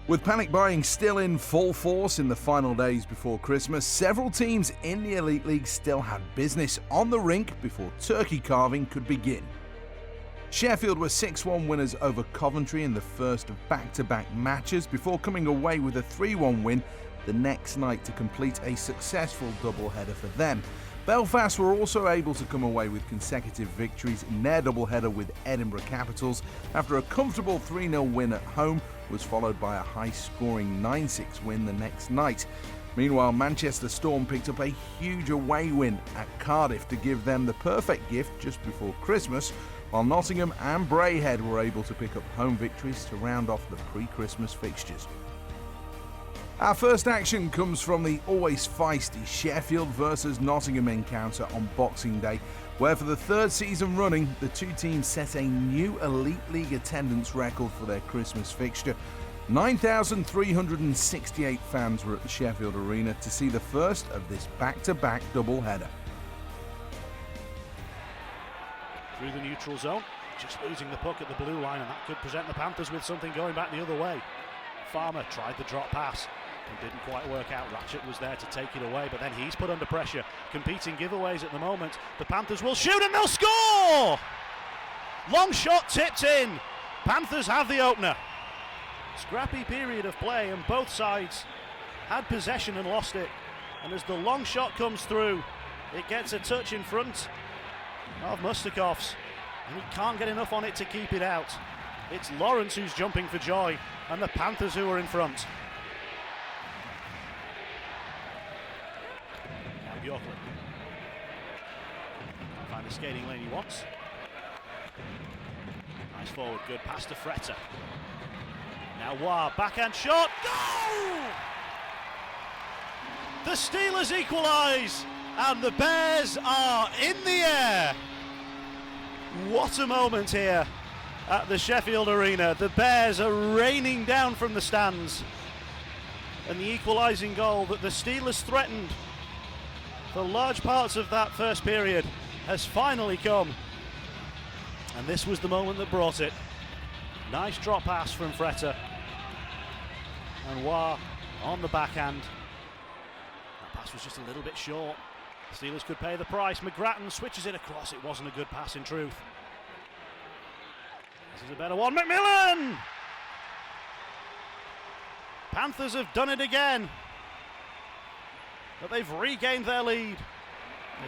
With panic buying still in full force in the final days before Christmas, several teams in the Elite League still had business on the rink before turkey carving could begin. Sheffield were 6-1 winners over Coventry in the first of back-to-back matches before coming away with a 3-1 win the next night to complete a successful doubleheader for them. Belfast were also able to come away with consecutive victories in their doubleheader with Edinburgh Capitals after a comfortable 3-0 win at home was followed by a high-scoring 9-6 win the next night. Meanwhile, Manchester Storm picked up a huge away win at Cardiff to give them the perfect gift just before Christmas, while Nottingham and Braehead were able to pick up home victories to round off the pre-Christmas fixtures. Our first action comes from the always feisty Sheffield versus Nottingham encounter on Boxing Day, where for the third season running, the two teams set a new Elite League attendance record for their Christmas fixture. 9,368 fans were at the Sheffield Arena to see the first of this back-to-back doubleheader. Through the neutral zone, just losing the puck at the blue line, and that could present the Panthers with something going back the other way. Farmer tried the drop pass and didn't quite work out. Ratchet was there to take it away, but then he's put under pressure. Competing giveaways at the moment. The Panthers will shoot and they'll score! Long shot tipped in. Panthers have the opener. Scrappy period of play and both sides had possession and lost it. And as the long shot comes through, it gets a touch in front of Mustakov's, and he can't get enough on it to keep it out. It's Lawrence who's jumping for joy, and the Panthers who are in front. Now Bjorklund. Find the skating lane he wants. Nice forward, good pass to Fretter. Now Wah, backhand shot, goal! The Steelers equalise, and the Bears are in the air. What a moment here at the Sheffield Arena. The Bears are raining down from the stands, and the equalising goal that the Steelers threatened for large parts of that first period has finally come, and this was the moment that brought it. Nice drop pass from Fretter, and Wah on the backhand. That pass was just a little bit short. Steelers could pay the price. McGrattan switches it across. It wasn't a good pass in truth. This is a better one. McMillan! Panthers have done it again, but they've regained their lead.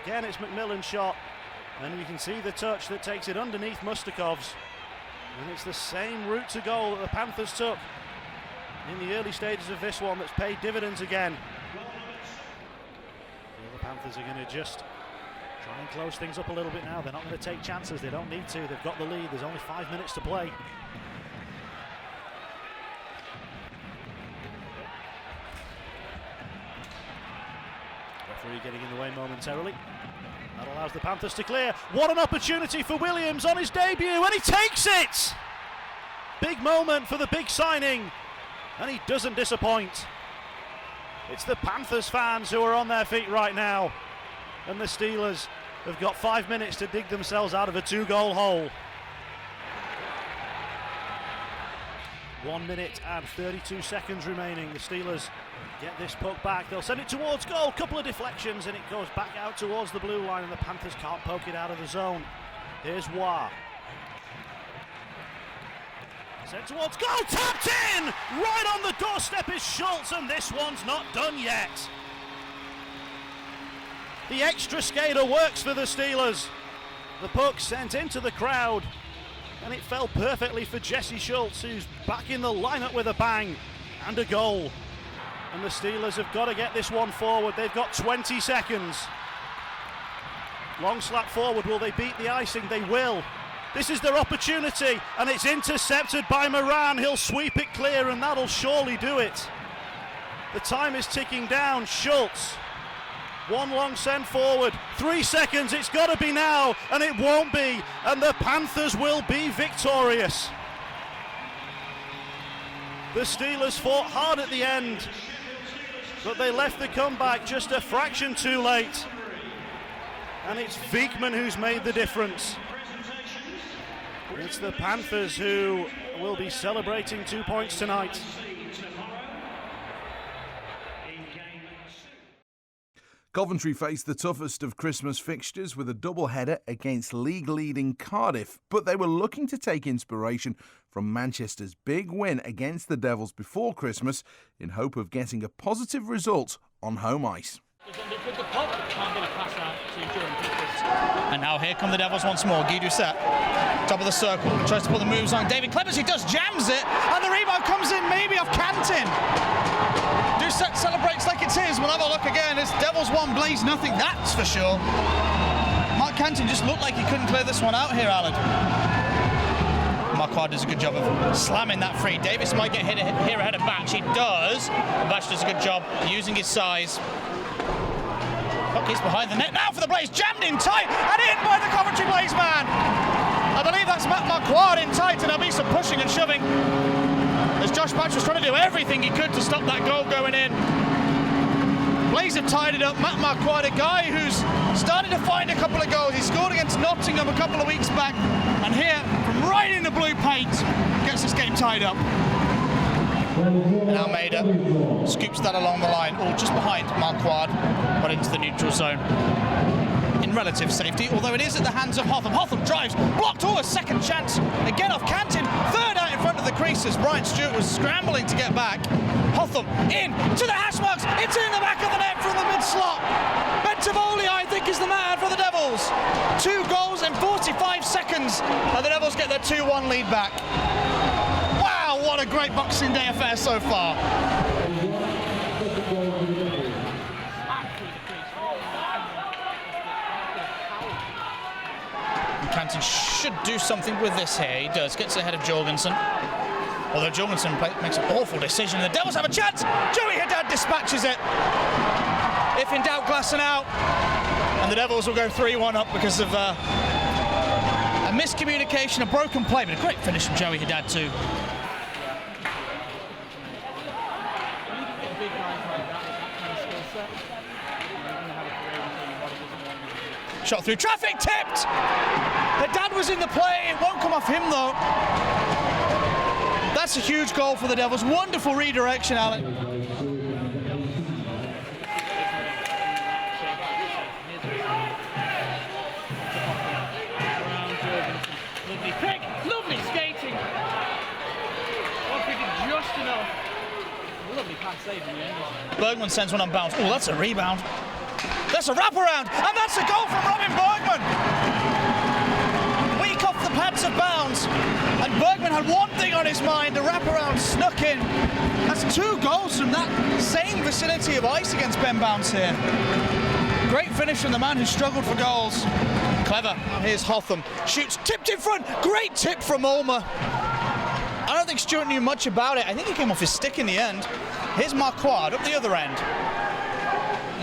Again, it's McMillan's shot, and you can see the touch that takes it underneath Mustakov's. And it's the same route to goal that the Panthers took in the early stages of this one that's paid dividends again. The Panthers are going to just try and close things up a little bit now. They're not going to take chances. They don't need to. They've got the lead. There's only 5 minutes to play. Referee getting in the way momentarily. That allows the Panthers to clear. What an opportunity for Williams on his debut, and he takes it! Big moment for the big signing, and he doesn't disappoint. It's the Panthers fans who are on their feet right now, and the Steelers have got 5 minutes to dig themselves out of a 2-goal hole. 1 minute and 32 seconds remaining. The Steelers get this puck back. They'll send it towards goal. Couple of deflections and it goes back out towards the blue line, and the Panthers can't poke it out of the zone. Here's Wah. Sent towards goal. Tapped in! Right on the doorstep is Schultz, and this one's not done yet. The extra skater works for the Steelers. The puck sent into the crowd, and it fell perfectly for Jesse Schultz, who's back in the lineup with a bang and a goal. And the Steelers have got to get this one forward. They've got 20 seconds. Long slap forward. Will they beat the icing? They will. This is their opportunity, and it's intercepted by Moran. He'll sweep it clear, and that'll surely do it. The time is ticking down. Schultz. One long send forward. 3 seconds. It's got to be now, and it won't be. And the Panthers will be victorious. The Steelers fought hard at the end, but they left the comeback just a fraction too late. And it's Viekman who's made the difference. It's the Panthers who will be celebrating 2 points tonight. Coventry faced the toughest of Christmas fixtures with a double-header against league-leading Cardiff, but they were looking to take inspiration from Manchester's big win against the Devils before Christmas in hope of getting a positive result on home ice. And now here come the Devils once more. Guy Doucet, top of the circle, tries to put the moves on David Clemens. He does, jams it, and the rebound comes in maybe off Cantin. Doucet celebrates like it's his. We'll have a look again. It's Devils 1, Blaze nothing, that's for sure. Mark Cantin just looked like he couldn't clear this one out here, Alan. Marquardt does a good job of slamming that free. Davis might get hit here ahead of Batch. He does. Batch does a good job using his size. He's behind the net now for the Blaze, jammed in tight and in by the Coventry Blaze man. I believe that's Matt Marquardt in tight, and there'll be some pushing and shoving as Josh Batch was trying to do everything he could to stop that goal going in. Blaze have tied it up. Matt Marquardt, a guy who's started to find a couple of goals. He scored against Nottingham a couple of weeks back, and here, from right in the blue paint, gets this game tied up. And Almeida scoops that along the line, or just behind Marquardt, but into the neutral zone in relative safety, although it is at the hands of Hotham. Hotham drives, blocked, a second chance, again off Cantin, third out in front of the creases. Brian Stewart was scrambling to get back. Hotham in to the hash marks, it's in the back of the net from the mid-slot. Bentivogli, I think, is the man for the Devils. 2 goals in 45 seconds, and the Devils get their 2-1 lead back. What a great Boxing Day affair so far. Canton should do something with this here. He does. Gets ahead of Jorgensen. Although Jorgensen makes an awful decision. The Devils have a chance. Joey Haddad dispatches it. If in doubt, Glasson out. And the Devils will go 3-1 up because of a miscommunication, a broken play. But a great finish from Joey Haddad too. Shot through traffic, tipped! Haddad was in the play, it won't come off him though. That's a huge goal for the Devils. Wonderful redirection, Alec. Lovely pick, lovely skating. Just enough. Lovely pass save in the end. Bergman sends one on bounce. Oh, that's a rebound. That's a wraparound, and that's a goal from Robin Bergman. Weak off the pads of bounds, and Bergman had one thing on his mind, the wraparound snuck in. That's 2 goals from that same vicinity of ice against Ben Bounce here. Great finish from the man who struggled for goals. Clever. Here's Hotham. Shoots, tipped in front. Great tip from Ulmer. I don't think Stewart knew much about it. I think he came off his stick in the end. Here's Marquardt up the other end.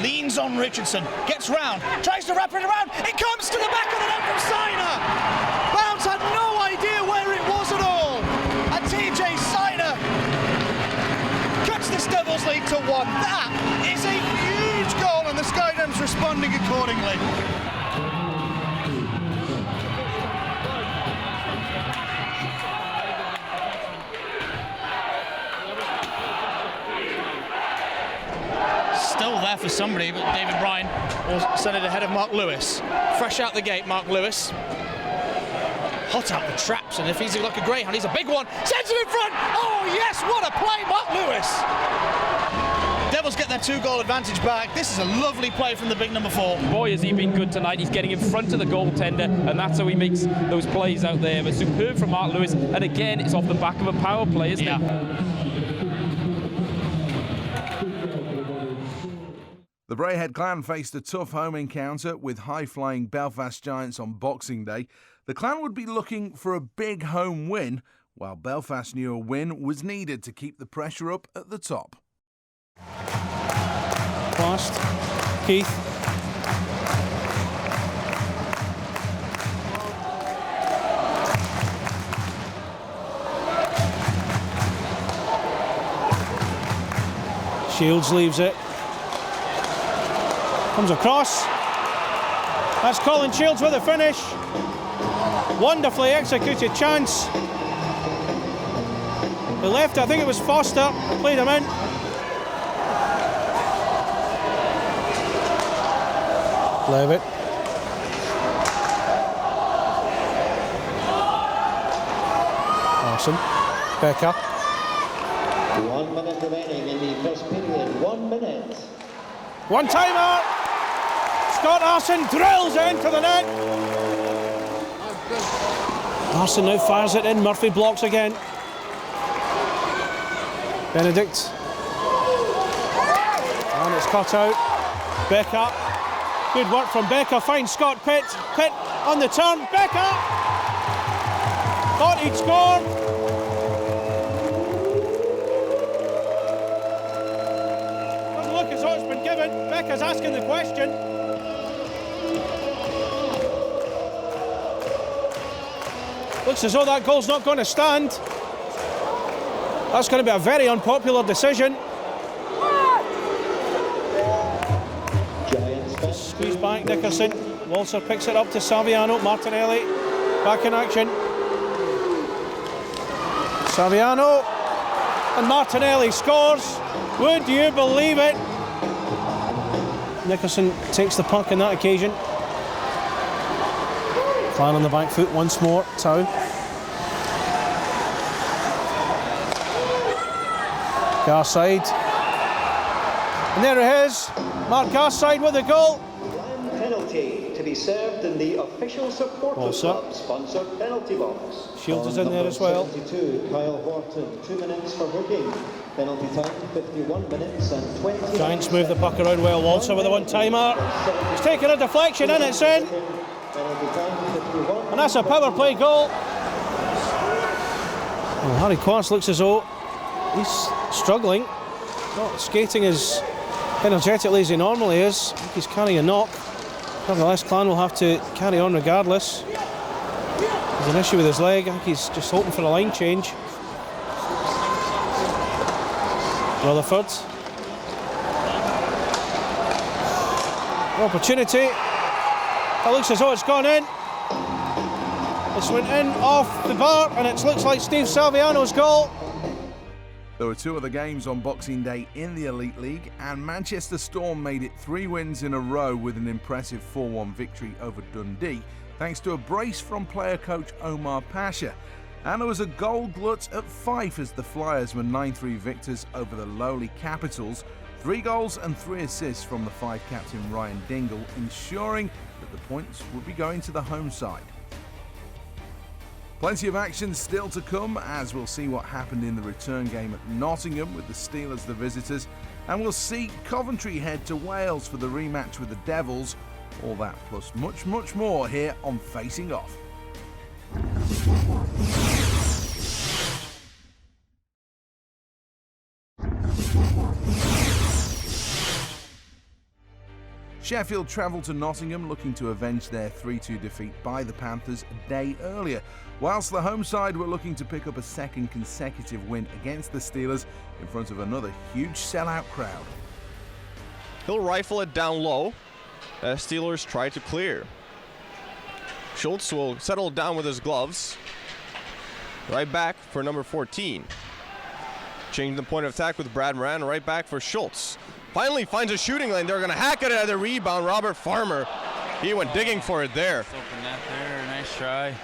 Leans on Richardson, gets round, tries to wrap it around, it comes to the back of the net from Sainer! Bounce had no idea where it was at all, and TJ Sainer cuts this Devils lead to 1. That is a huge goal, and the Skydams responding accordingly. Still there for somebody, but David Bryan will send it ahead of Mark Lewis. Fresh out the gate, Mark Lewis. Hot out the traps, and if he's like a greyhound, he's a big one. Sends it in front! Oh yes, what a play, Mark Lewis! Devils get their 2-goal advantage back. This is a lovely play from the big number 4. Boy, has he been good tonight. He's getting in front of the goaltender, and that's how he makes those plays out there. But superb from Mark Lewis, and again, it's off the back of a power play, isn't it? The Braehead clan faced a tough home encounter with high-flying Belfast Giants on Boxing Day. The clan would be looking for a big home win, while Belfast knew a win was needed to keep the pressure up at the top. Fast. Keith. Shields leaves it. Comes across. That's Colin Shields with a finish. Wonderfully executed chance. The left, I think it was Foster, played him in. Levitt. Larson. Becker. 1 minute remaining in the first period. 1 minute. One timer. Scott Larson drills into the net. Larson now fires it in. Murphy blocks again. Benedict. And it's cut out. Becker. Good work from Becker. Finds Scott Pitt. Pitt on the turn. Becker. Thought he'd score. Doesn't look as though it's been given. Becker's asking the question. Looks as though that goal's not going to stand. That's going to be a very unpopular decision. Squeeze back Nickerson. Walser picks it up to Saviano. Martinelli back in action. Saviano and Martinelli scores. Would you believe it? Nickerson takes the puck on that occasion. Klein on the back foot once more. Tau. Garside. And there it is. Mark Garside with the goal. Penalty to be served in the official supporters club sponsored penalty box. Shields is in there as well. 72, Kyle Horton, 2 minutes for hooking. Penalty time 51 minutes and 20. Giants move the puck around well. Walser with a one-timer. He's taking a deflection and it's in. And that's a power play goal. Well, Harry Quast looks as though he's struggling. Not skating as energetically as he normally is. I think he's carrying a knock. Nevertheless, Clan will have to carry on regardless. There's an issue with his leg. I think he's just hoping for a line change. Rutherford. Opportunity. It looks as though it's gone in. It's went in off the bar and it looks like Steve Saviano's goal. There were two other games on Boxing Day in the Elite League, and Manchester Storm made it 3 wins in a row with an impressive 4-1 victory over Dundee, thanks to a brace from player coach Omar Pasha. And there was a goal glut at Fife as the Flyers were 9-3 victors over the lowly Capitals. 3 goals and 3 assists from the Fife captain Ryan Dingle, ensuring that the points would be going to the home side. Plenty of action still to come, as we'll see what happened in the return game at Nottingham with the Steelers the visitors, and we'll see Coventry head to Wales for the rematch with the Devils. All that plus much, much more here on Facing Off. Sheffield travelled to Nottingham looking to avenge their 3-2 defeat by the Panthers a day earlier, whilst the home side were looking to pick up a second consecutive win against the Steelers in front of another huge sellout crowd. He'll rifle it down low as Steelers try to clear. Schultz will settle down with his gloves. Right back for number 14. Changing the point of attack with Brad Moran, right back for Schultz. Finally finds a shooting lane. They're going to hack it at the rebound. Robert Farmer, he went digging for it there. Open that there, nice try.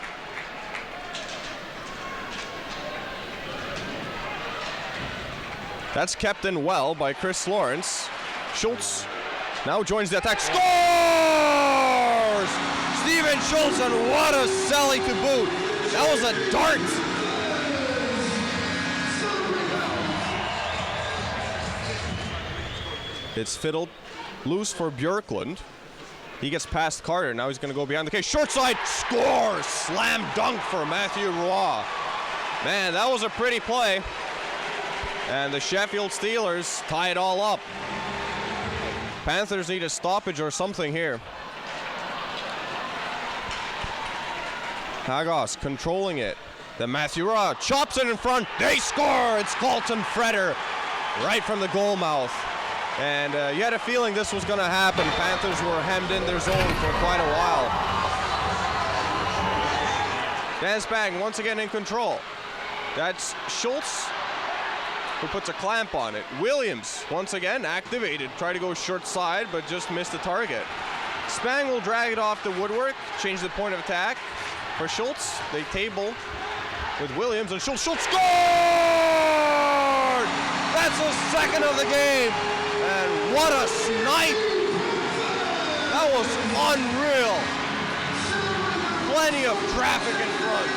That's kept in well by Chris Lawrence. Schultz now joins the attack. Scores! Steven Schultz, and what a sally to boot. That was a dart. It's fiddled loose for Björklund. He gets past Carter. Now he's going to go behind the cage. Short side, scores! Slam dunk for Matthew Roy. Man, that was a pretty play. And the Sheffield Steelers tie it all up. Panthers need a stoppage or something here. Hagos controlling it. Then Matthew Roy chops it in front. They score! It's Colton Freder right from the goal mouth. And you had a feeling this was going to happen. Panthers were hemmed in their zone for quite a while. Dan Spang once again in control. That's Schultz who puts a clamp on it. Williams once again activated. Tried to go short side, but just missed the target. Spang will drag it off the woodwork, change the point of attack. For Schultz, they table with Williams, and Schultz scored! That's the second of the game, and what a snipe! That was unreal. Plenty of traffic in front.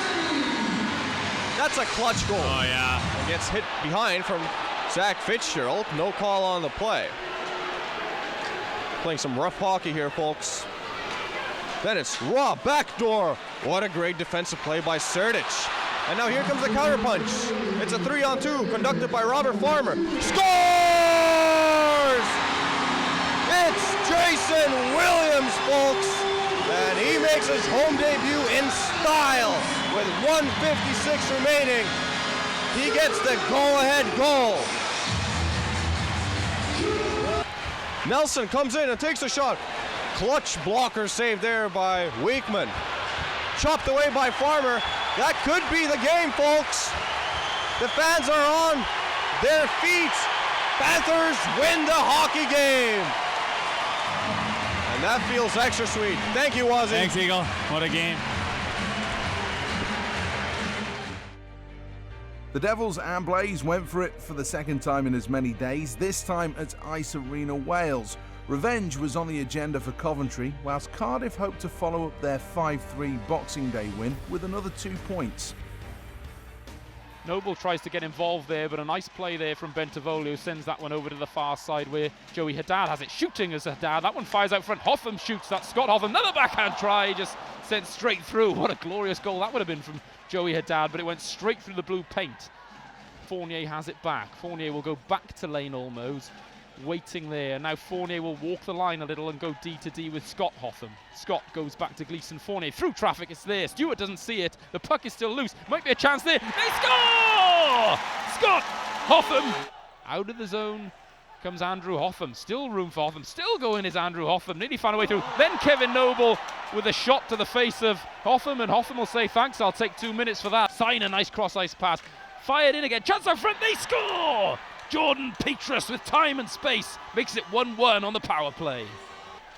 That's a clutch goal. Oh, yeah. It gets hit behind from Zach Fitzgerald. No call on the play. Playing some rough hockey here, folks. Then it's raw backdoor. What a great defensive play by Sertic. And now here comes the counterpunch. It's a 3-on-2 conducted by Robert Farmer. Scores! It's Jason Williams, folks. And he makes his home debut in style with 1:56 remaining. He gets the go-ahead goal. Nelson comes in and takes a shot. Clutch blocker save there by Wakeman. Chopped away by Farmer. That could be the game, folks. The fans are on their feet. Panthers win the hockey game. And that feels extra sweet. Thank you, Wazzy. Thanks, Eagle. What a game. The Devils and Blaze went for it for the second time in as many days, this time at Ice Arena, Wales. Revenge was on the agenda for Coventry, whilst Cardiff hoped to follow up their 5-3 Boxing Day win with another 2 points. Noble tries to get involved there, but a nice play there from Bentivolio sends that one over to the far side where Joey Haddad has it. Shooting as Haddad. That one fires out front. Hotham shoots. That's Scott Hotham. Another backhand try, just sent straight through. What a glorious goal that would have been from Joey Haddad, but it went straight through the blue paint. Fournier has it back. Fournier will go back to Lane Olmos, waiting there. Now Fournier will walk the line a little and go D to D with Scott Hotham. Scott goes back to Gleeson. Fournier through traffic, it's there. Stewart doesn't see it. The puck is still loose. Might be a chance there. They score! Scott Hotham! Out of the zone comes Andrew Hotham. Still room for Hotham. Still going is Andrew Hotham. Nearly found a way through. Then Kevin Noble with a shot to the face of Hotham, and Hotham will say, thanks, I'll take 2 minutes for that. Sign a nice cross-ice pass. Fired in again. Chance out front. They score! Jordan Petrus with time and space makes it 1-1 on the power play.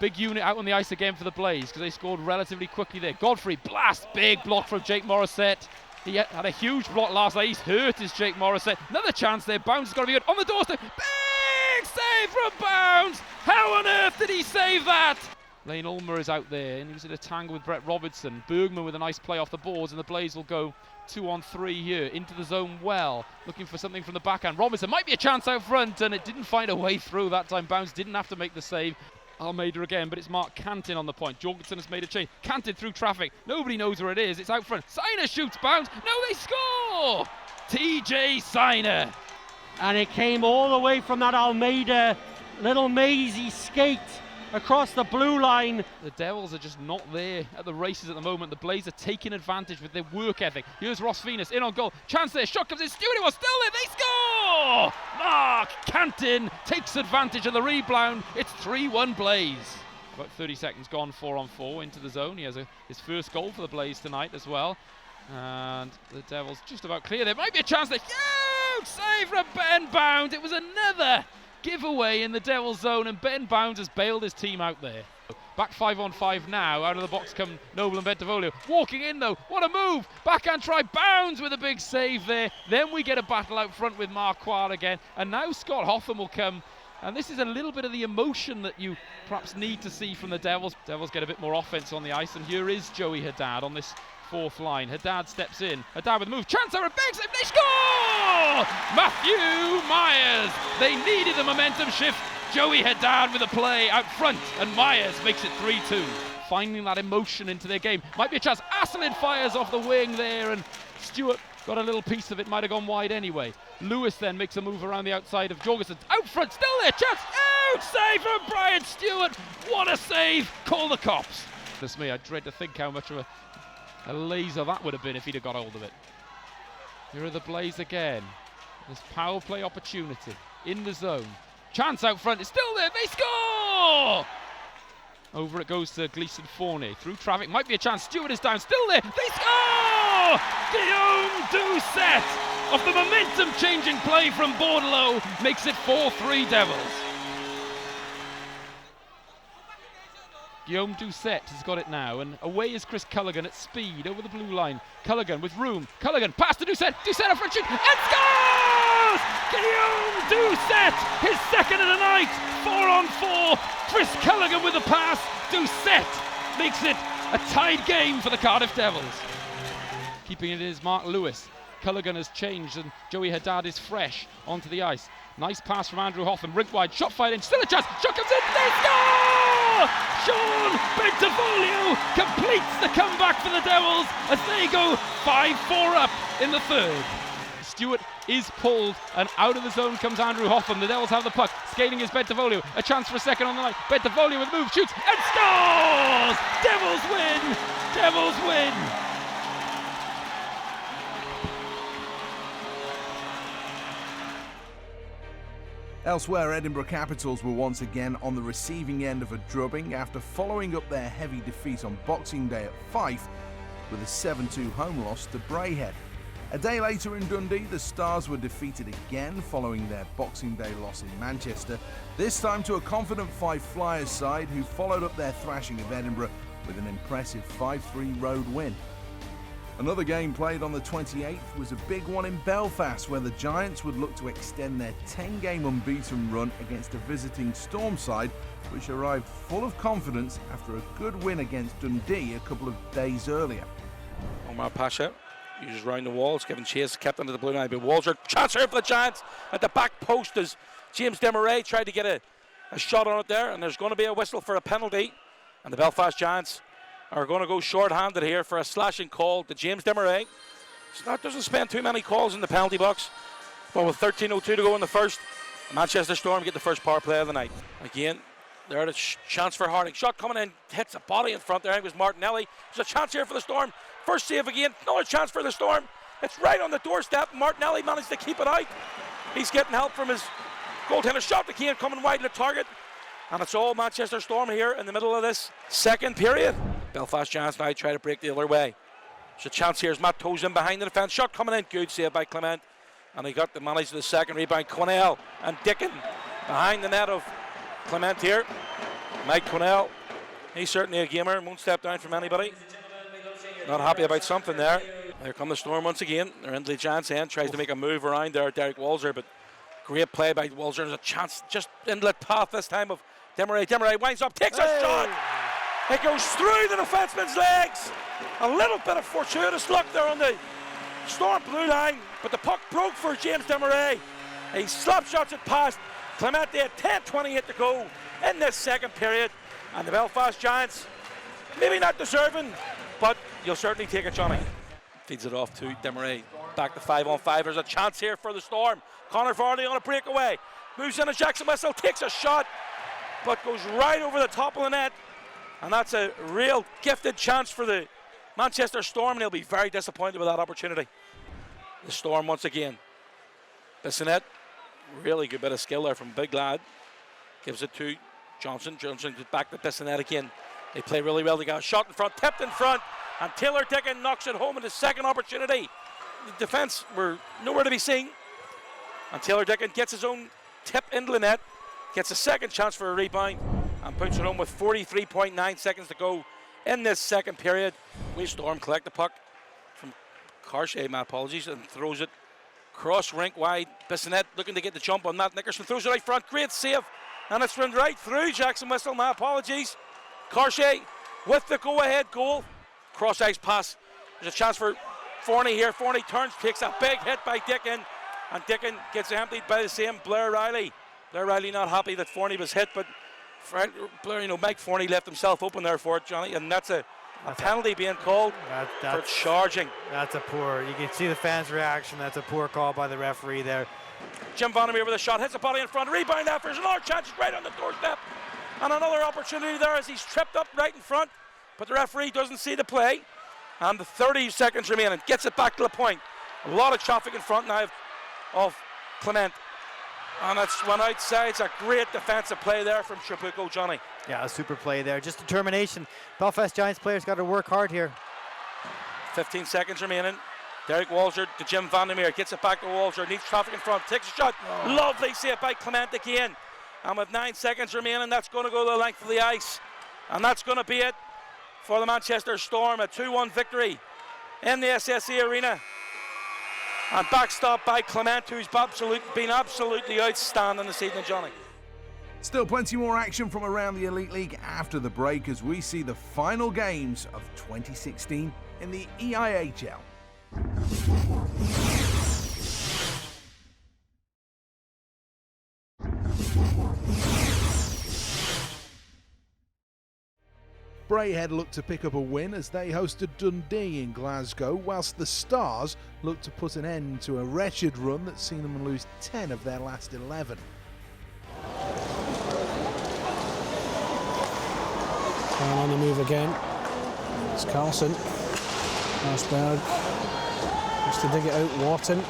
Big unit out on the ice again for the Blaze because they scored relatively quickly there. Godfrey blast, big block from Jake Morissette. He had a huge block last night. He's hurt is Jake Morissette. Another chance there. Bounds has got to be good. On the doorstep. Big save from Bounds. How on earth did he save that? Lane Ulmer is out there and he was in a tangle with Brett Robertson. Bergman with a nice play off the boards, and the Blaze will go 2-on-3 here into the zone well, looking for something from the backhand. Robinson might be a chance out front, and it didn't find a way through that time. Bounds didn't have to make the save. Almeida again, but it's Mark Cantin on the point. Jorgensen has made a change. Cantin through traffic. Nobody knows where it is. It's out front. Siner shoots. Bounds. No, they score! TJ Siner. And it came all the way from that Almeida little mazy skate across the blue line. The Devils are just not there at the races at the moment. The Blaze are taking advantage with their work ethic. Here's Ross Venus in on goal. Chance there. Shot comes in. Stewart was still there. They score! Mark Cantin takes advantage of the rebound. It's 3-1 Blaze. About 30 seconds gone, 4-on-4 into the zone. He has his first goal for the Blaze tonight as well. And the Devils just about clear. There might be a chance there. Huge save from Ben Bounds. It was another giveaway in the Devils zone, and Ben Bounds has bailed his team out there. Back 5-on-5 now. Out of the box come Noble and Bentivolio. Walking in though. What a move. Backhand try. Bounds with a big save there. Then we get a battle out front with Marquardt again. And now Scott Hotham will come. And this is a little bit of the emotion that you perhaps need to see from the Devils. Devils get a bit more offense on the ice. And here is Joey Haddad on this fourth line. Haddad steps in. Haddad with a move. Chance over a big save. They score! Matthew Myers. They needed the momentum shift. Joey Haddad with a play out front, and Myers makes it 3-2. Finding that emotion into their game. Might be a chance. Asselin fires off the wing there, and Stewart got a little piece of it. Might have gone wide anyway. Lewis then makes a move around the outside of Jorgensen. Out front, still there. Chance. Out save from Brian Stewart. What a save. Call the cops. That's me. I dread to think how much of a laser that would have been if he'd have got hold of it. Here are the Blaze again. This power play opportunity in the zone. Chance out front, it's still there, they score! Over it goes to Gleeson Fournier, through traffic, might be a chance, Stewart is down, still there, they score! Guillaume Doucet off the momentum-changing play from Bordelot makes it 4-3 Devils. Guillaume Doucet has got it now, and away is Chris Culligan at speed over the blue line. Culligan with room. Culligan pass to Doucet. Doucet up for a shoot and scores! Guillaume Doucet, his second of the night. 4-on-4. Chris Culligan with the pass. Doucet makes it a tied game for the Cardiff Devils. Keeping it is Mark Lewis. Culligan has changed and Joey Haddad is fresh onto the ice. Nice pass from Andrew Hoffman, rink wide, shot fired in, still a chance, shot comes in, they score! Sean Bentavolio completes the comeback for the Devils as they go 5-4 up in the third. Stewart is pulled and out of the zone comes Andrew Hoffman. The Devils have the puck, skating is Bentavolio, a chance for a second on the night. Bentavolio with move, shoots and scores! Devils win! Devils win! Elsewhere, Edinburgh Capitals were once again on the receiving end of a drubbing after following up their heavy defeat on Boxing Day at Fife with a 7-2 home loss to Braehead. A day later in Dundee, the Stars were defeated again following their Boxing Day loss in Manchester, this time to a confident Fife Flyers side who followed up their thrashing of Edinburgh with an impressive 5-3 road win. Another game played on the 28th was a big one in Belfast, where the Giants would look to extend their 10-game unbeaten run against a visiting Storm side, which arrived full of confidence after a good win against Dundee a couple of days earlier. Omar Pasha uses round the walls, giving chase, kept under the blue line by Walzer. Chance here for the Giants at the back post as James Desmarais tried to get a shot on it there, and there's going to be a whistle for a penalty, and the Belfast Giants are going to go short-handed here for a slashing call to James Desmarais. Doesn't spend too many calls in the penalty box, but with 13:02 to go in the first, Manchester Storm get the first power play of the night. Again, there a chance for Harding. Shot coming in, hits a body in front there. I think it was Martinelli. There's a chance here for the Storm. First save again, another chance for the Storm. It's right on the doorstep. Martinelli managed to keep it out. He's getting help from his goaltender. Shot again, coming wide of the target. And it's all Manchester Storm here in the middle of this second period. Belfast Giants now try to break the other way. There's a chance here as Matt Toes in behind the defence. Shot coming in, good save by Clement. And he got the manage of the second rebound. Quinnell and Dickin behind the net of Clement here. Mike Quinnell, he's certainly a gamer, won't step down from anybody. Not happy about something there. Here come the Storm once again. They're into the Giants' end, tries to make a move around there, Derek Walzer, but great play by Walzer. There's a chance just inlet path this time of Desmarais. Desmarais winds up, takes a shot. It goes through the defenseman's legs. A little bit of fortuitous luck there on the Storm blue line, but the puck broke for James Desmarais. He slap shots it past Clement. They had 10:28 to go in this second period, and the Belfast Giants, maybe not deserving, but you'll certainly take it, Johnny. Feeds it off to Desmarais. Back to 5-on-5. There's a chance here for the Storm. Connor Varley on a breakaway. Moves in, and Jackson Wessel takes a shot, but goes right over the top of the net. And that's a real gifted chance for the Manchester Storm, and he'll be very disappointed with that opportunity. The Storm once again. Bissonnette, really good bit of skill there from Big Lad. Gives it to Johnson. Johnson gets back to Bissonnette again. They play really well. They got a shot in front, tipped in front, and Taylor Dickin knocks it home in his second opportunity. The defence were nowhere to be seen. And Taylor Dickin gets his own tip into the net, gets a second chance for a rebound, and puts it home with 43.9 seconds to go in this second period. We Storm collect the puck from Carshea, my apologies, and throws it cross rink wide. Bissonnette looking to get the jump on Matt Nickerson, throws it right front, great save, and it's run right through Jackson Whistle, my apologies. Carshea with the go-ahead goal. Cross ice pass. There's a chance for Forney here. Forney turns, takes a big hit by Dickin, and Dickin gets emptied by the same Blair Riley. Blair Riley not happy that Forney was hit, but Blair, Mike Forney left himself open there for it, Johnny, and that's a penalty being called for charging. That's a poor, you can see the fans' reaction. That's a poor call by the referee there. Jim Vandermeer with a shot, hits a body in front, rebound after, there's another chance, right on the doorstep, and another opportunity there as he's tripped up right in front, but the referee doesn't see the play, and the 30 seconds remaining, gets it back to the point. A lot of traffic in front now of Clement. And it's one outside. It's a great defensive play there from Trabuco, Johnny. Yeah, a super play there. Just determination. Belfast Giants players got to work hard here. 15 seconds remaining. Derek Walzer to Jim Vandermeer, gets it back to Walzer, needs traffic in front, takes a shot. Lovely save by Clement again. And with 9 seconds remaining, that's going to go the length of the ice. And that's going to be it for the Manchester Storm, a 2-1 victory in the SSE Arena. And backstop by Clement, who's been absolutely outstanding this evening, Johnny. Still plenty more action from around the Elite League after the break as we see the final games of 2016 in the EIHL. Braehead looked to pick up a win as they hosted Dundee in Glasgow, whilst the Stars looked to put an end to a wretched run that's seen them lose 10 of their last 11. And on the move again. It's Carlson. Asberg has to dig it out. Wharton.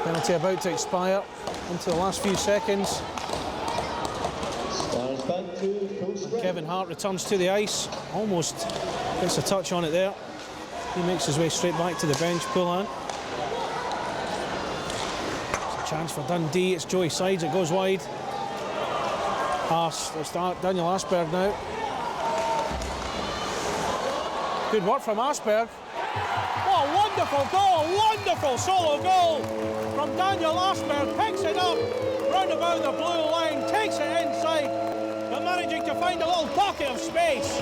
Penalty about to expire into the last few seconds. Kevin Hart returns to the ice. Almost gets a touch on it there. He makes his way straight back to the bench. Poulan. It's a chance for Dundee. It's Joey Sides. It goes wide. Let's start Daniel Asberg now. Good work from Asberg. What a wonderful goal, wonderful solo goal from Daniel Asberg. Picks it up round about the blue line, takes it inside, but managing to find a little pocket of space.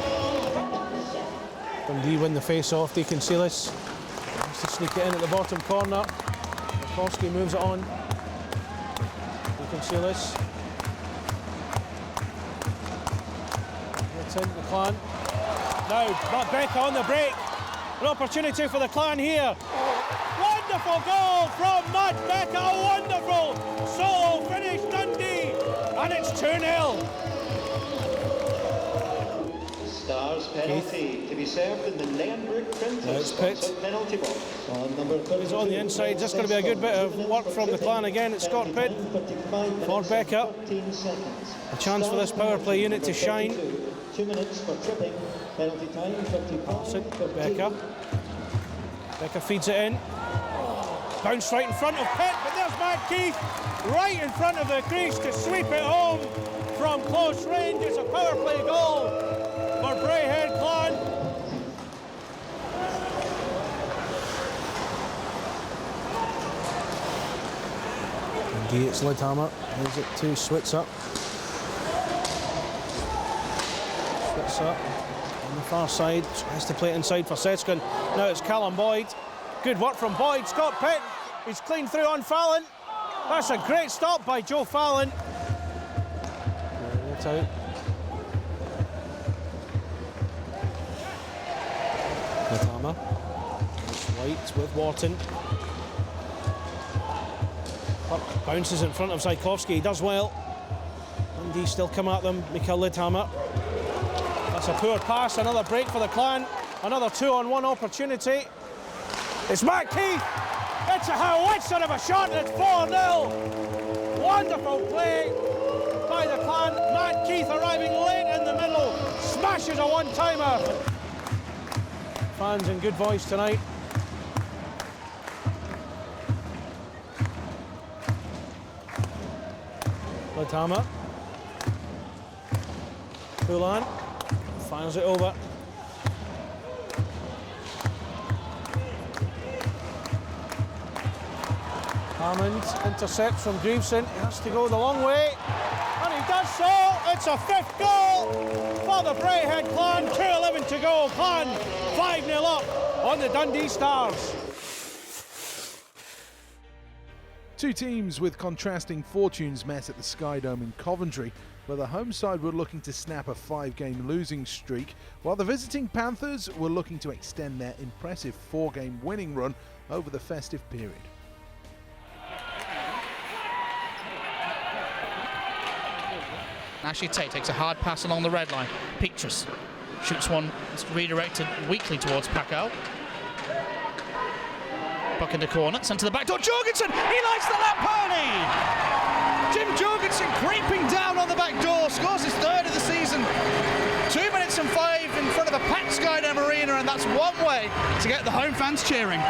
Dundee win the face-off. Deacon Sealis has to sneak it in at the bottom corner. Rakowski moves it on. Deacon Sealis. The Clan. Now, Matt Becca on the break. An opportunity for the Clan here. Wonderful goal from Matt Becca. A wonderful solo finish, Dundee. And it's 2-0. Stars penalty to be served in the Nairnbrook Printers penalty box. On number 30. He's on the inside. Just going to be a good bit of work from the Clan again. It's Scott Pitt for Becca. A chance for this power play unit to shine. 2 minutes for tripping. Penalty time, 55. Becca. Becca feeds it in. Bounce right in front of Pitt, but there's Matt Keith right in front of the crease to sweep it home from close range. It's a power play goal for Braehead Clan. Indeed, it's Lidhammer. Leaves it to Switzer. Up on the far side, tries to play it inside for Setskin. Now it's Callum Boyd. Good work from Boyd. Scott Pitt, he's clean through on Fallon. That's a great stop by Joe Fallon. It's out. Lidhammer. White with Wharton. Puck bounces in front of Zajkowski. He does well. Dundee still come at them. Mikael Lidhammer. That's a poor pass, another break for the Clan, another 2-on-1 opportunity. It's Matt Keith, it's a howitzer of a shot and it's 4-0. Wonderful play by the Clan. Matt Keith arriving late in the middle, smashes a one-timer. Fans in good voice tonight. Lidhammer. Poulan. Finals it over. Hammond intercepts from Greaveson. He has to go the long way. And he does so. It's a 5th goal for the Braehead Clan. 2:11 to go. Clan 5-0 up on the Dundee Stars. Two teams with contrasting fortunes met at the Skydome in Coventry, where the home side were looking to snap a 5-game losing streak, while the visiting Panthers were looking to extend their impressive 4-game winning run over the festive period. Ashley Tate takes a hard pass along the red line. Petrus shoots one, it's redirected weakly towards Packow. Puck in the corner, sent to the back door. Jorgensen, he likes the lap pony! Jim Jorgensen creeping down on the back door, scores his 3rd of the season. 2 minutes and 5 in front of with a packed Skydome Arena, and that's one way to get the home fans cheering.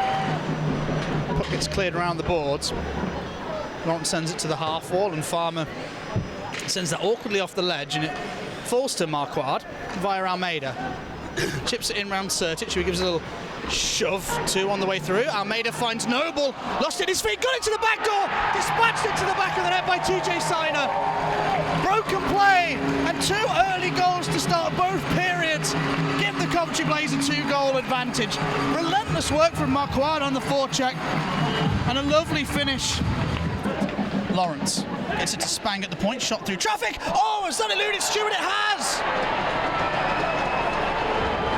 Puck gets cleared around the boards. Lawrence sends it to the half wall, and Farmer sends that awkwardly off the ledge, and it falls to Marquardt via Almeida. Chips it in round Sertic, who gives a little shove to on the way through. Almeida finds Noble, lost it at his feet, got it to the back door, dispatched it to the back of the net by TJ Siner. Broken play and 2 early goals to start both periods give the Coventry Blaze a 2-goal advantage. Relentless work from Marquardt on the forecheck and a lovely finish. Lawrence gets it to Spang at the point, shot through traffic. Oh, has that eluded Stewart? It has!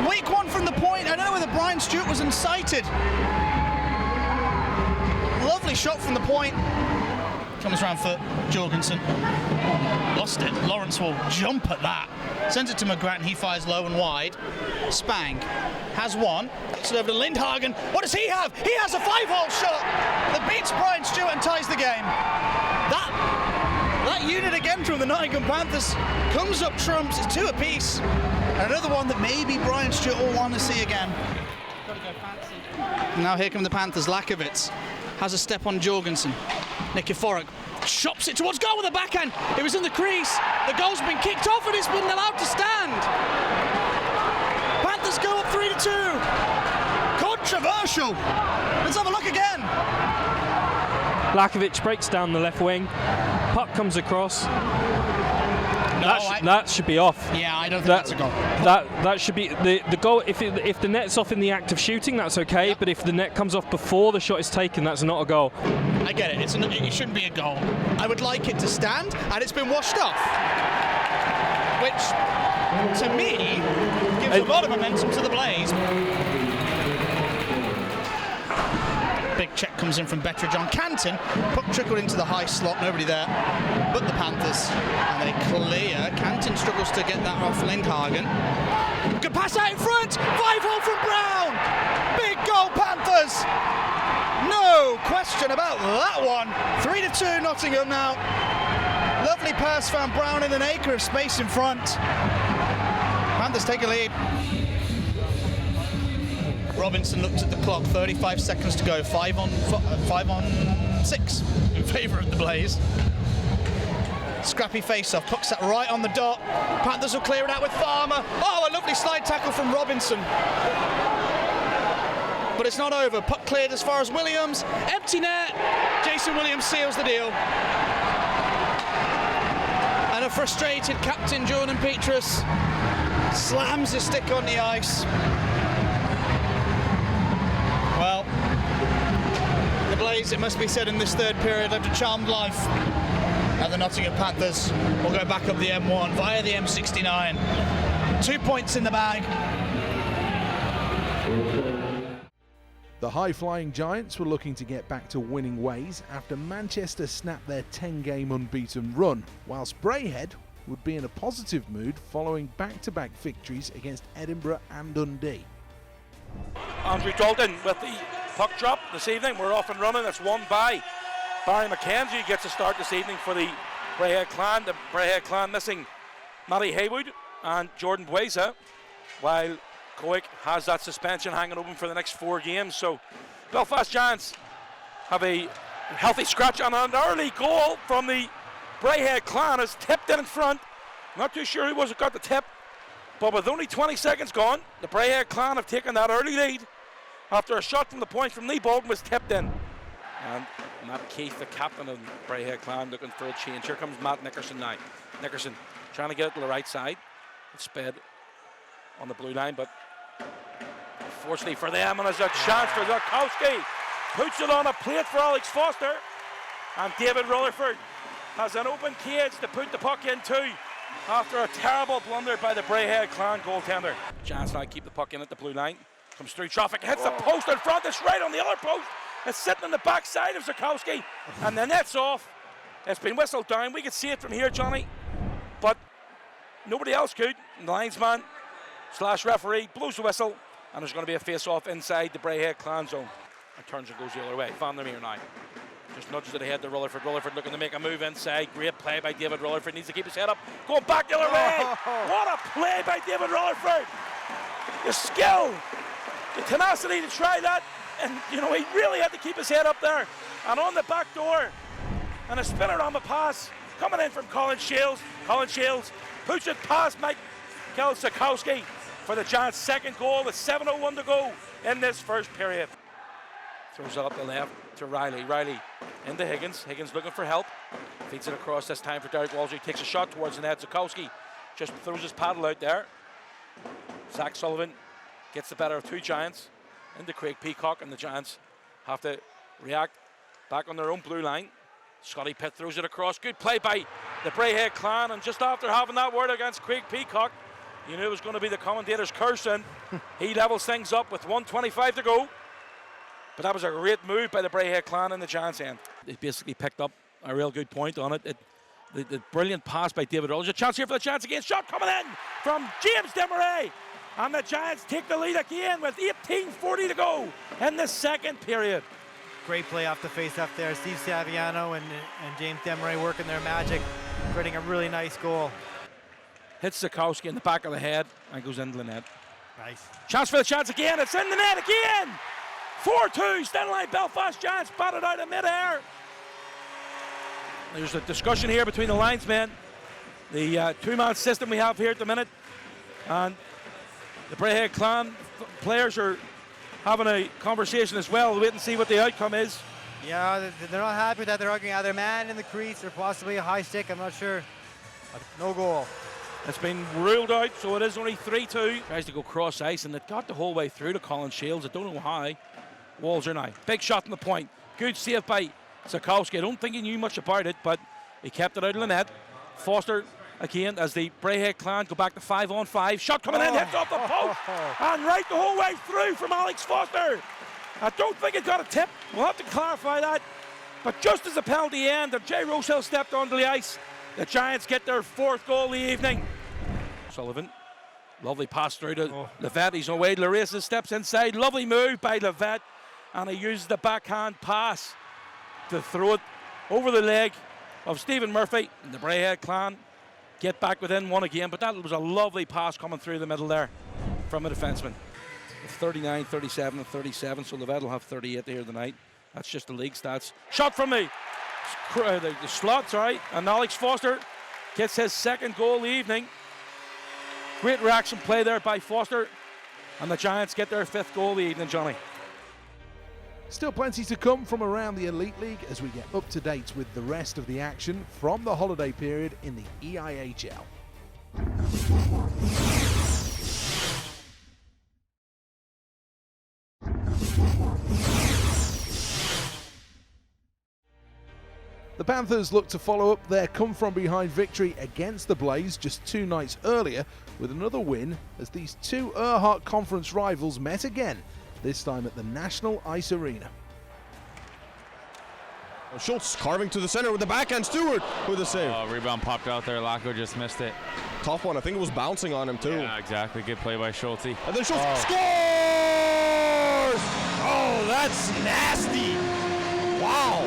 Weak one from the point. I don't know whether Brian Stewart was incited. Lovely shot from the point. Comes round for Jorgensen. Lost it. Lawrence will jump at that. Sends it to McGrath and he fires low and wide. Spang has one. Gets it over to Lindhagen. What does he have? He has a 5-hole shot that beats Brian Stewart and ties the game. That unit again from the Nottingham Panthers comes up trumps. It's 2 apiece. And another one that maybe Brian Stewart will want to see again. Gotta go fancy. Now here come the Panthers. Lakovic has a step on Jorgensen. Nikiforuk chops it towards goal with a backhand. It was in the crease. The goal's been kicked off and it's been allowed to stand. Panthers go up 3-2. Controversial. Let's have a look again. Lakovic breaks down the left wing. Puck comes across. That should be off. Yeah, I don't think that's a goal. That should be the goal. If the net's off in the act of shooting, that's okay. Yep. But if the net comes off before the shot is taken, that's not a goal. I get it. It shouldn't be a goal. I would like it to stand, and it's been washed off, which to me gives a lot of momentum to the Blaze. Big check comes in from Betteridge on Canton. Puck trickled into the high slot, nobody there but the Panthers. And they clear. Canton struggles to get that off Lindhagen. Good pass out in front. 5-hole from Brown. Big goal, Panthers. No question about that one. 3-2 Nottingham now. Lovely pass found Brown in an acre of space in front. Panthers take a lead. Robinson looked at the clock, 35 seconds to go, 5 on 6 in favour of the Blaze. Scrappy face-off, puck set right on the dot. Panthers will clear it out with Farmer. Oh, a lovely slide tackle from Robinson. But it's not over, puck cleared as far as Williams. Empty net, Jason Williams seals the deal. And a frustrated captain, Jordan Petrus, slams his stick on the ice. Well, the Blaze, it must be said, in this third period lived a charmed life. And the Nottingham Panthers will go back up the M1 via the M69. 2 points in the bag. The high-flying Giants were looking to get back to winning ways after Manchester snapped their 10-game unbeaten run, whilst Braehead would be in a positive mood following back-to-back victories against Edinburgh and Dundee. Andrew Dalton with the puck drop this evening. We're off and running. It's won by Barry McKenzie. Gets a start this evening for the Braehead Clan. The Braehead Clan missing Matty Haywood and Jordan Buesa, while Coic has that suspension hanging open for the next 4 games. So Belfast Giants have a healthy scratch on an early goal from the Braehead Clan. Is tipped in front. Not too sure who was it got the tip. But with only 20 seconds gone, the Braehead Clan have taken that early lead after a shot from the point from Lee Bolton was tipped in. And Matt Keith, the captain of the Braehead Clan, looking for a change. Here comes Matt Nickerson now. Nickerson trying to get it to the right side. It's sped on the blue line, but fortunately for them, and there's a chance for Zarkowski. Puts it on a plate for Alex Foster. And David Rutherford has an open cage to put the puck in too, after a terrible blunder by the Braehead Clan goaltender. Giants now keep the puck in at the blue line. Comes through traffic, hits the post in front. It's right on the other post. It's sitting on the backside of Zarkowski. And the net's off. It's been whistled down. We could see it from here, Johnny. But nobody else could. The linesman / referee blows the whistle. And there's going to be a face-off inside the Braehead Clan zone. And turns and goes the other way. Vandermeer now. Just nudges it ahead to Rutherford. Rutherford looking to make a move inside. Great play by David Rutherford. Needs to keep his head up. Going back the other way. What a play by David Rutherford. the skill, the tenacity to try that, and you know, he really had to keep his head up there. And on the back door, and a spinorama pass coming in from Colin Shields. Colin Shields puts it past Michael Sikowski for the Giants' second goal with 7:01 to go in this first period. Throws it up the left to Riley. Riley into Higgins. Higgins looking for help. Feeds it across this time for Derek Walsey. Takes a shot towards the net. Sikowski just throws his paddle out there. Zach Sullivan gets the better of two Giants into Craig Peacock, and the Giants have to react back on their own blue line. Scotty Pitt throws it across. Good play by the Braehead clan, and just after having that word against Craig Peacock, you knew it was going to be the commentator's curse, and he levels things up with 1:25 to go. But that was a great move by the Braehead clan in the Giants' end. They basically picked up a real good point on it. The brilliant pass by David Rogers. A chance here for the Giants again. Shot coming in from James Desmarais. And the Giants take the lead again with 18:40 to go in the second period. Great play off the face-off there. Steve Saviano and James Desmarais working their magic, creating a really nice goal. Hits Sikowski in the back of the head and goes into the net. Nice. Chance for the Giants again. It's in the net again. 4-2. Stenline Belfast Giants batted out of midair. There's a discussion here between the linesmen. The two-man system we have here at the minute. And the Braehead clan players are having a conversation as well. We'll wait and see what the outcome is. Yeah, they're not happy with that. They're arguing either man in the crease or possibly a high stick. I'm not sure. But no goal. It's been ruled out, so it is only 3-2. Tries to go cross ice, and it got the whole way through to Colin Shields. I don't know how. Walser now. Big shot on the point. Good save by Sikowski. I don't think he knew much about it, but he kept it out of the net. Foster again as the Braehead clan go back to 5-on-5. Shot coming in, hits off the post, and right the whole way through from Alex Foster. I don't think it got a tip. We'll have to clarify that. But just as the penalty ended, Jay Rosehill stepped onto the ice. The Giants get their fourth goal of the evening. Sullivan, lovely pass through to Levette. He's away. Larissa steps inside. Lovely move by Levette, and he uses the backhand pass to throw it over the leg of Stephen Murphy. And the Braehead clan get back within one again, but that was a lovely pass coming through the middle there from a defenseman. 39, 37, and 37, so Levette will have 38 here tonight. That's just the league stats. Shot from the slot, sorry, and Alex Foster gets his second goal of the evening. Great reaction play there by Foster, and the Giants get their fifth goal of the evening, Johnny. Still plenty to come from around the Elite League as we get up to date with the rest of the action from the holiday period in the EIHL. The Panthers look to follow up their come-from-behind victory against the Blaze just 2 nights earlier with another win as these two Erhardt Conference rivals met again, this time at the National Ice Arena. Schultz carving to the center with the backhand. Stewart with the save. Rebound popped out there. Lacko just missed it. Tough one. I think it was bouncing on him too. Yeah, exactly. Good play by Schulte. And then Schultz scores! Oh, that's nasty. Wow.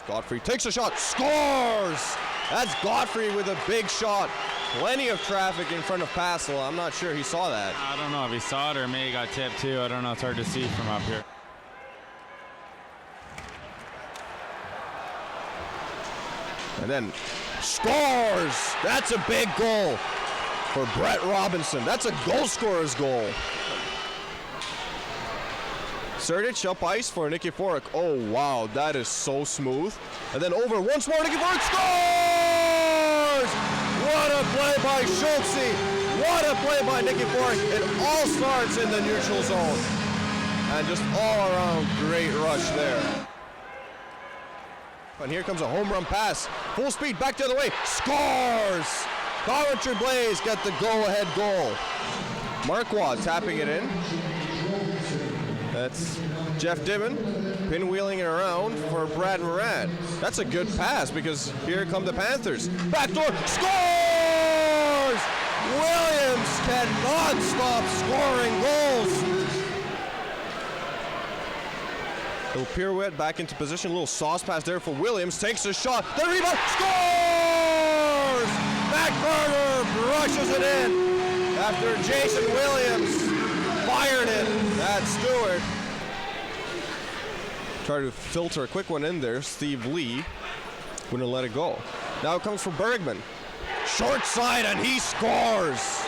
Godfrey takes a shot, scores! That's Godfrey with a big shot. Plenty of traffic in front of Passel. I'm not sure he saw that. I don't know if he saw it or maybe got tipped too. I don't know. It's hard to see from up here. And then scores! That's a big goal for Brett Robinson. That's a goal scorer's goal. Sertic up ice for Nikiforuk. Oh wow, that is so smooth. And then over once more, Nikiforuk scores! What a play by Schultze! What a play by Nikiforuk! It all starts in the neutral zone. And just all around great rush there. And here comes a home run pass. Full speed back the other way. Scores! Coventry Blaze get the go-ahead goal. Marquardt tapping it in. That's Jeff Dimon pinwheeling it around for Brad Moran. That's a good pass because here come the Panthers. Backdoor scores! Williams cannot stop scoring goals. Little pirouette back into position. Little sauce pass there for Williams. Takes a shot. The rebound. Scores! Berger brushes it in after Jason Williams fired it at Stewart. Try to filter a quick one in there. Steve Lee wouldn't let it go. Now it comes from Bergman. Short side, and he scores.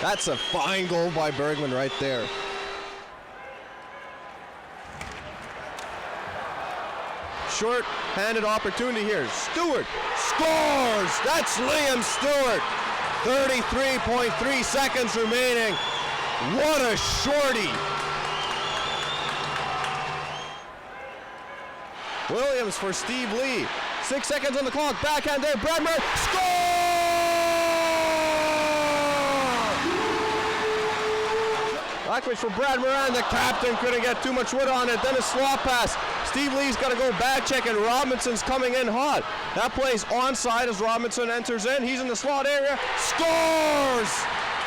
That's a fine goal by Bergman right there. Short-handed opportunity here. Stewart scores. That's Liam Stewart. 33.3 seconds remaining. What a shorty. Williams for Steve Lee. 6 seconds on the clock. Backhand there. Bradmer. Score! Blackfish for Brad Moran. The captain couldn't get too much wood on it. Then a slot pass. Steve Lee's got to go back check, and Robinson's coming in hot. That plays onside as Robinson enters in. He's in the slot area. Scores!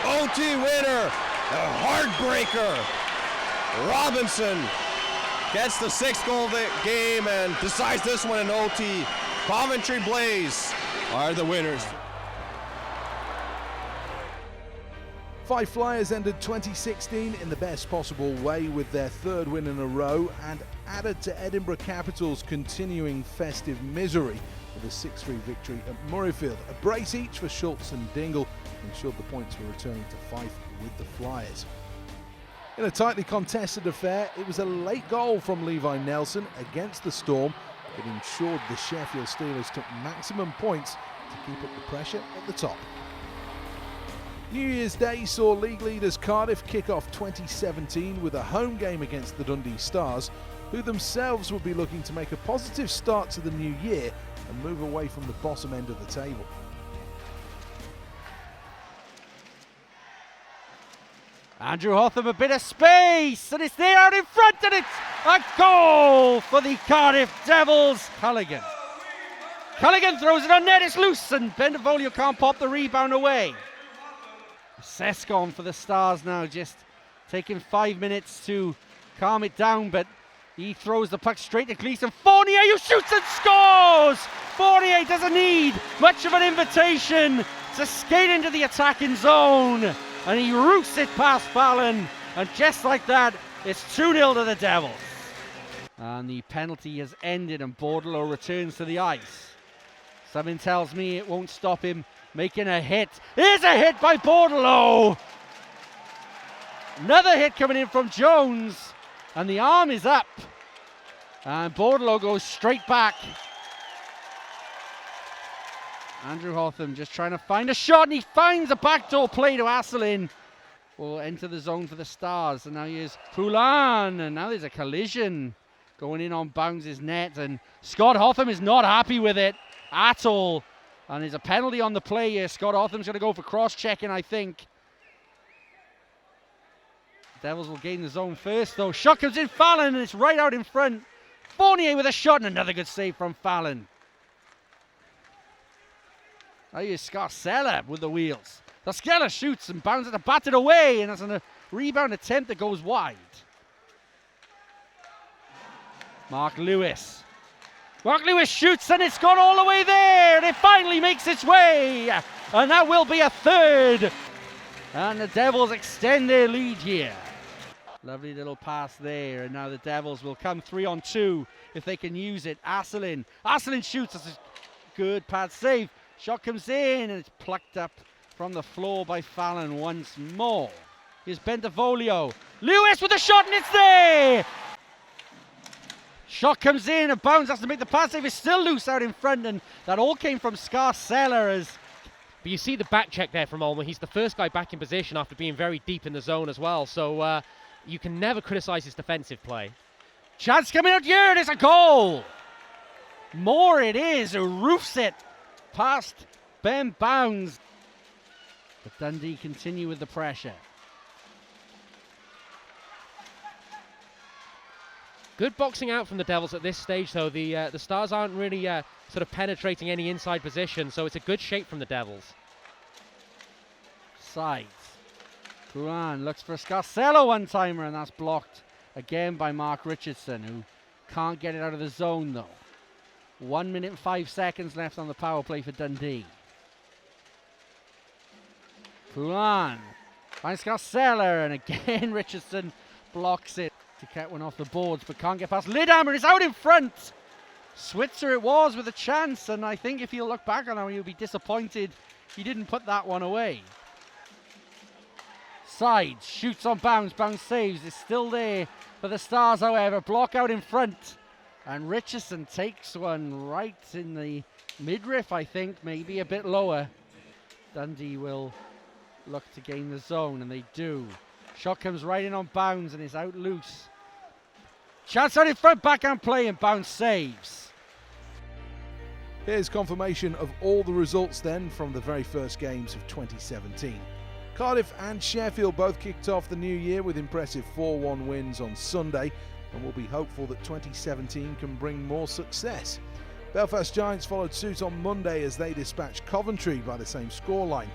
OT winner. A heartbreaker. Robinson gets the 6th goal of the game and decides this one in OT. Coventry Blaze are the winners. Five Flyers ended 2016 in the best possible way with their 3rd win in a row and added to Edinburgh Capital's continuing festive misery with a 6-3 victory at Murrayfield. A brace each for Schultz and Dingle ensured the points were returning to Fife with the Flyers. In a tightly contested affair, it was a late goal from Levi Nelson against the Storm that ensured the Sheffield Steelers took maximum points to keep up the pressure at the top. New Year's Day saw league leaders Cardiff kick off 2017 with a home game against the Dundee Stars, who themselves will be looking to make a positive start to the new year and move away from the bottom end of the table. Andrew Hotham, a bit of space, and it's there out in front, and it's a goal for the Cardiff Devils. Culligan throws it on net, it's loose, and Bendevolio can't pop the rebound away. Sescon for the Stars now, just taking 5 minutes to calm it down, but he throws the puck straight to Gleeson. Fournier who shoots and scores! Fournier doesn't need much of an invitation to skate into the attacking zone, and he roots it past Fallon, and just like that, it's 2-0 to the Devils. And the penalty has ended, and Bordelot returns to the ice. Something tells me it won't stop him making a hit. Here's a hit by Bordelot! Another hit coming in from Jones, and the arm is up. And Bordelot goes straight back. Andrew Hotham just trying to find a shot, and he finds a backdoor play to Asselin. Will enter the zone for the Stars, and now here's Poulin, and now there's a collision going in on Bounds' net, and Scott Hotham is not happy with it at all. And there's a penalty on the play here. Scott Hotham's going to go for cross-checking, I think. Devils will gain the zone first, though. Shot comes in, Fallon, and it's right out in front. Fournier with a shot, and another good save from Fallon. Now here's Scarcella with the wheels. Scarcella shoots and bounds it, batted away, and that's a rebound attempt that goes wide. Mark Lewis shoots, and it's gone all the way there, and it finally makes its way, and that will be a 3rd. And the Devils extend their lead here. Lovely little pass there, and now the Devils will come 3-on-2 if they can use it. Asselin shoots, that's a good pad save. Shot comes in, and it's plucked up from the floor by Fallon once more. Here's Bendevolio. Lewis with a shot, and it's there! Shot comes in, and Bounds has to make the pass save. It's still loose out in front, and that all came from Scarcella. But you see the back check there from Ulmer. He's the first guy back in position after being very deep in the zone as well. So you can never criticise his defensive play. Chance coming out here, and it's a goal! More it is, who roofs it past Ben Bounds. But Dundee continue with the pressure. Good boxing out from the Devils at this stage, though. The Stars aren't really sort of penetrating any inside position, so it's a good shape from the Devils. Sides. Kuran looks for Scarcella one-timer, and that's blocked again by Mark Richardson, who can't get it out of the zone, though. 1 minute and 5 seconds left on the power play for Dundee. Poulan finds Scarcella, and again Richardson blocks it to get one off the boards, but can't get past Lidhammer. It's out in front. Switzer it was with a chance, and I think if you look back on him, you'll be disappointed he didn't put that one away. Sides, shoots on Bounds, Bounds saves, it's still there for the Stars, however. Block out in front, and Richardson takes one right in the midriff, I think, maybe a bit lower. Dundee will look to gain the zone, and they do. Shot comes right in on Bounds, and it's out loose. Chance out in front, backhand play, and Bounds saves. Here's confirmation of all the results then from the very first games of 2017. Cardiff and Sheffield both kicked off the new year with impressive 4-1 wins on Sunday, and we'll be hopeful that 2017 can bring more success. Belfast Giants followed suit on Monday as they dispatched Coventry by the same scoreline.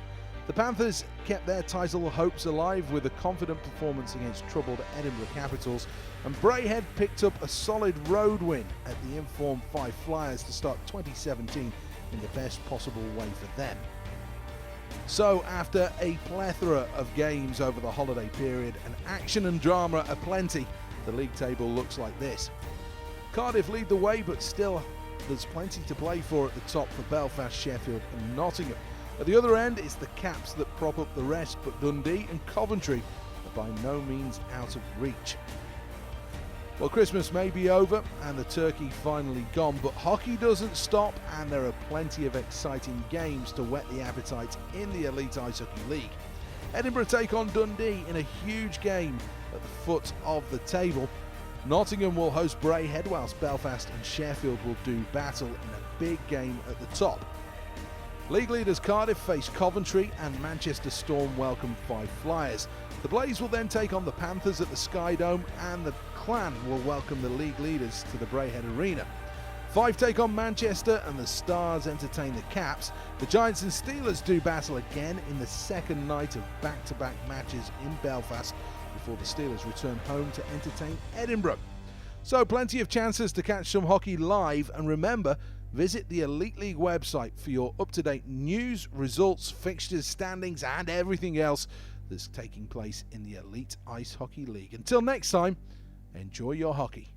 The Panthers kept their title hopes alive with a confident performance against troubled Edinburgh Capitals, and Braehead picked up a solid road win at the informed Five Flyers to start 2017 in the best possible way for them. So after a plethora of games over the holiday period and action and drama aplenty, the league table looks like this. Cardiff lead the way, but still there's plenty to play for at the top for Belfast, Sheffield and Nottingham. At the other end, it's the Caps that prop up the rest, but Dundee and Coventry are by no means out of reach. Well, Christmas may be over and the turkey finally gone, but hockey doesn't stop, and there are plenty of exciting games to whet the appetite in the Elite Ice Hockey League. Edinburgh take on Dundee in a huge game at the foot of the table. Nottingham will host Braehead, whilst Belfast and Sheffield will do battle in a big game at the top. League leaders Cardiff face Coventry, and Manchester Storm welcome Five Flyers. The Blaze will then take on the Panthers at the Sky Dome, and the Clan will welcome the league leaders to the Braehead Arena. Five take on Manchester, and the Stars entertain the Caps. The Giants and Steelers do battle again in the second night of back-to-back matches in Belfast before the Steelers return home to entertain Edinburgh. So plenty of chances to catch some hockey live, and remember, visit the Elite League website for your up-to-date news, results, fixtures, standings and everything else that's taking place in the Elite Ice Hockey League. Until next time, enjoy your hockey.